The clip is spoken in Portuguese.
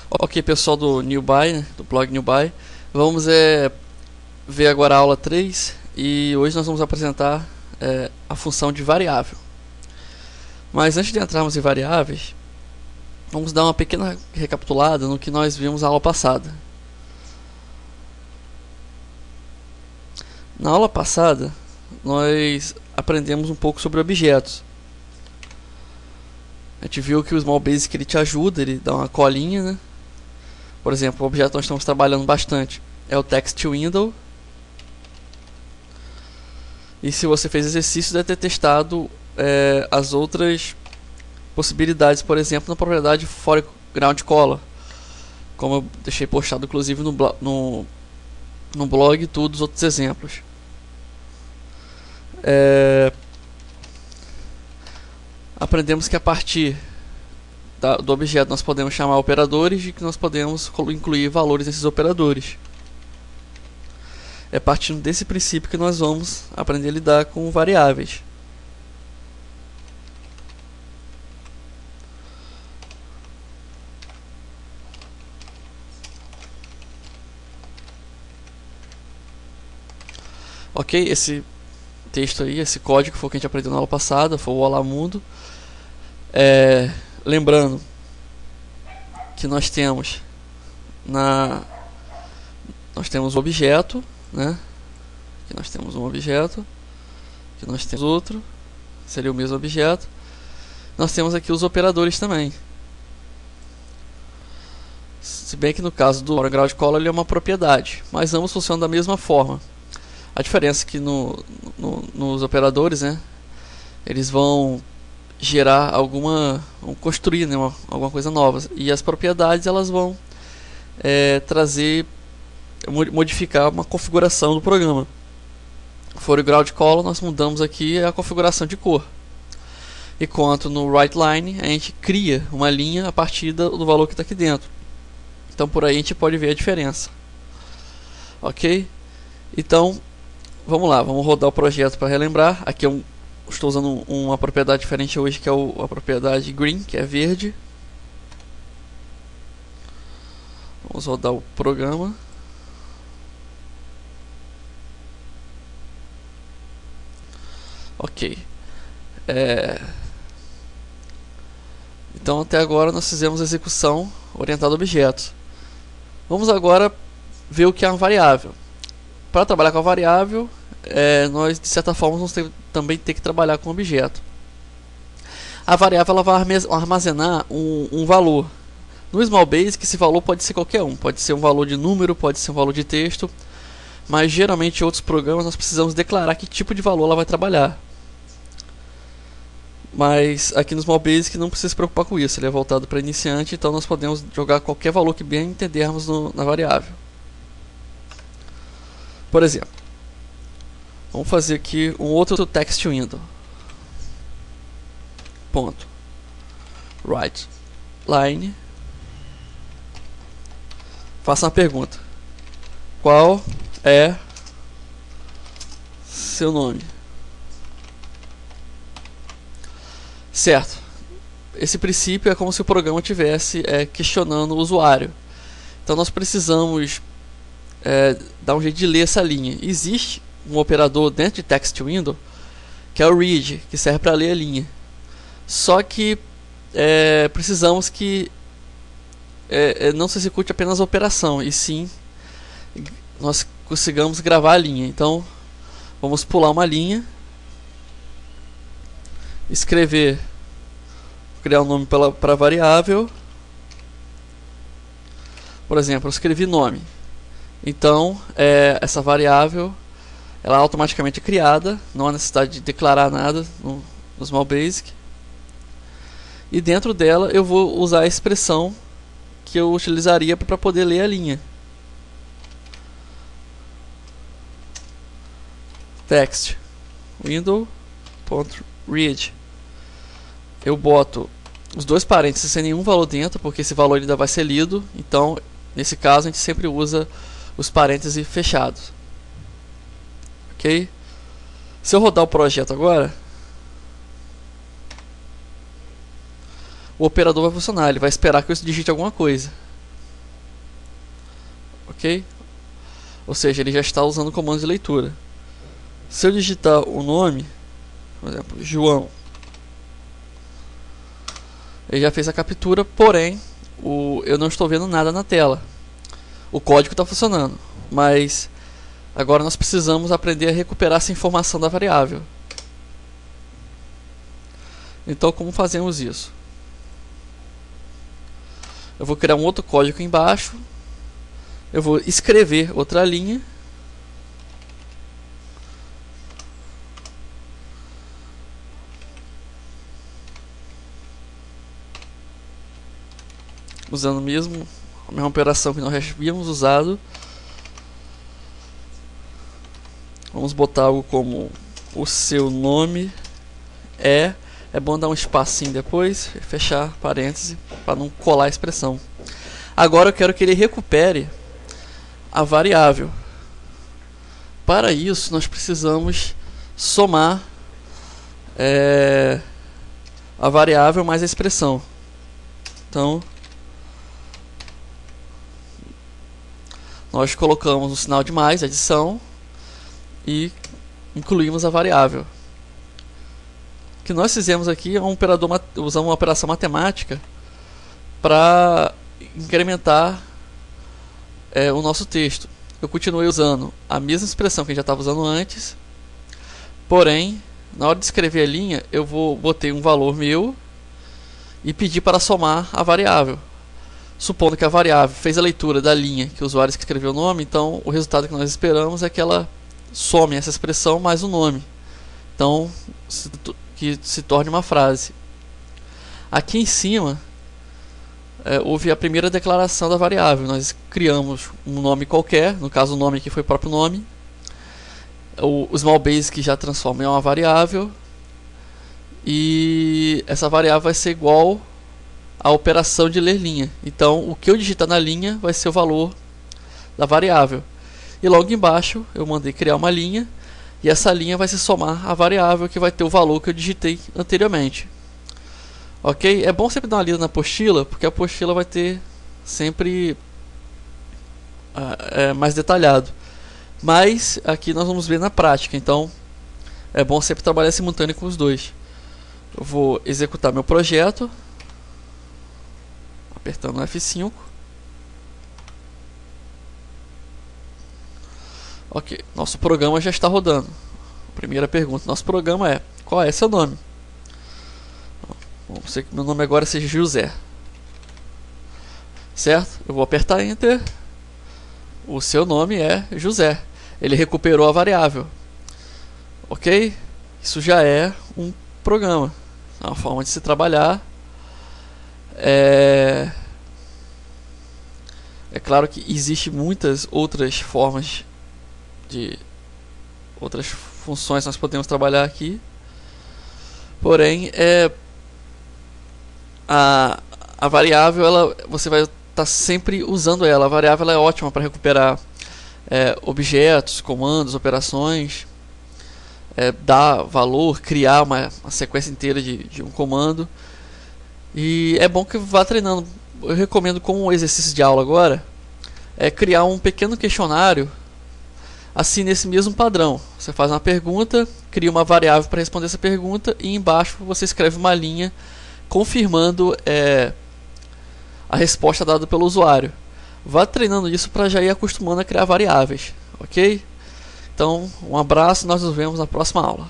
Ok, pessoal do Newbie, né, do blog Newbie, vamos ver agora a aula 3 e hoje nós vamos apresentar a função de variável. Mas antes de entrarmos em variáveis, vamos dar uma pequena recapitulada no que nós vimos na aula passada. Na aula passada, nós aprendemos um pouco sobre objetos. A gente viu que o Small Basic ele te ajuda, ele dá uma colinha, né? Por exemplo, o objeto que nós estamos trabalhando bastante é o Text Window. E se você fez exercício, deve ter testado as outras possibilidades, por exemplo, na propriedade Foreground Color, como eu deixei postado inclusive no blog e todos os outros exemplos. Aprendemos que a partir do objeto nós podemos chamar operadores e que nós podemos incluir valores nesses operadores. É partindo desse princípio que nós vamos aprender a lidar com variáveis. Ok, esse texto aí, esse código foi o que a gente aprendeu na aula passada, foi o Olá Mundo. Lembrando que nós temos o objeto, né? Aqui nós temos um objeto, aqui nós temos outro, seria o mesmo objeto. Nós temos aqui os operadores também. Se bem que no caso do Foreground Color ele é uma propriedade, mas ambos funcionam da mesma forma. A diferença é que nos operadores, né, eles vão gerar vão construir, né, alguma coisa nova, e as propriedades elas vão modificar uma configuração do programa. Foreground Color nós mudamos aqui a configuração de cor, enquanto no WriteLine a gente cria uma linha a partir do valor que está aqui dentro. Então por aí a gente pode ver a diferença. Ok? Então vamos lá, vamos rodar o projeto para relembrar. Aqui estou usando uma propriedade diferente hoje, que é a propriedade green, que é verde. Vamos rodar o programa. Ok. Então até agora nós fizemos a execução orientada a objetos. Vamos agora ver o que é uma variável. Para trabalhar com a variável, nós de certa forma vamos também ter que trabalhar com o objeto. A variável ela vai armazenar um valor. No Small Basic esse valor pode ser qualquer um, pode ser um valor de número, pode ser um valor de texto, mas geralmente em outros programas nós precisamos declarar que tipo de valor ela vai trabalhar. Mas aqui no Small Basic não precisa se preocupar com isso, ele é voltado para iniciante, então nós podemos jogar qualquer valor que bem entendermos na variável. Por exemplo, vamos fazer aqui um outro Text Window. Ponto. WriteLine. Faça uma pergunta. Qual é seu nome? Certo. Esse princípio é como se o programa estivesse questionando o usuário. Então nós precisamos dar um jeito de ler essa linha. Existe um operador dentro de Text Window que é o read, que serve para ler a linha. Só que precisamos que não se execute apenas a operação, e sim nós consigamos gravar a linha. Então vamos pular uma linha, criar um nome para a variável. Por exemplo, eu escrevi nome. Então essa variável ela automaticamente é criada, não há necessidade de declarar nada no Small Basic. E dentro dela eu vou usar a expressão que eu utilizaria para poder ler a linha. Text window.read. Eu boto os dois parênteses sem nenhum valor dentro, porque esse valor ainda vai ser lido. Então nesse caso a gente sempre usa os parênteses fechados. Ok? Se eu rodar o projeto agora, o operador vai funcionar, ele vai esperar que eu digite alguma coisa. ok? Ou seja, ele já está usando o comando de leitura. Se eu digitar o nome, por exemplo, João, ele já fez a captura, porém eu não estou vendo nada na tela. O código está funcionando, mas agora nós precisamos aprender a recuperar essa informação da variável. Então, como fazemos isso? Eu vou criar um outro código embaixo. Eu vou escrever outra linha. Usando a mesma operação que nós já havíamos usado. Vamos botar algo como o seu nome é bom dar um espacinho depois, fechar parênteses para não colar a expressão. Agora eu quero que ele recupere a variável. Para isso nós precisamos somar a variável mais a expressão. Então nós colocamos o sinal de mais, adição, e incluímos a variável. O que nós fizemos aqui é usamos uma operação matemática para incrementar o nosso texto. Eu continuei usando a mesma expressão que a gente já estava usando antes, porém, na hora de escrever a linha, eu botei um valor meu e pedi para somar a variável. Supondo que a variável fez a leitura da linha que o usuário escreveu o nome, então o resultado que nós esperamos é que ela some essa expressão mais o nome. Então, que se torne uma frase. Aqui em cima houve a primeira declaração da variável. Nós criamos um nome qualquer, no caso o nome aqui foi o próprio nome. O small basic já transforma em uma variável, e essa variável vai ser igual à operação de ler linha. Então o que eu digitar na linha vai ser o valor da variável. E logo embaixo eu mandei criar uma linha, e essa linha vai se somar à variável que vai ter o valor que eu digitei anteriormente. Ok? É bom sempre dar uma lida na apostila, porque a apostila vai ter sempre mais detalhado. Mas aqui nós vamos ver na prática, então é bom sempre trabalhar simultâneo com os dois. Eu vou executar meu projeto, apertando F5. Ok, nosso programa já está rodando. Primeira pergunta, nosso programa é: qual é seu nome? Vamos dizer que meu nome agora seja José. Certo? Eu vou apertar Enter. O seu nome é José. Ele recuperou a variável. Ok? Isso já é um programa. É uma forma de se trabalhar. É claro que existe muitas outras formas outras funções que nós podemos trabalhar aqui. Porém, a variável, você vai estar sempre usando ela. A variável é ótima para recuperar objetos, comandos, operações, dar valor, criar uma sequência inteira de um comando. E é bom que vá treinando. Eu recomendo, como exercício de aula agora, criar um pequeno questionário assim, nesse mesmo padrão. Você faz uma pergunta, cria uma variável para responder essa pergunta, e embaixo você escreve uma linha confirmando a resposta dada pelo usuário. Vá treinando isso para já ir acostumando a criar variáveis, ok? Então, um abraço, nós nos vemos na próxima aula.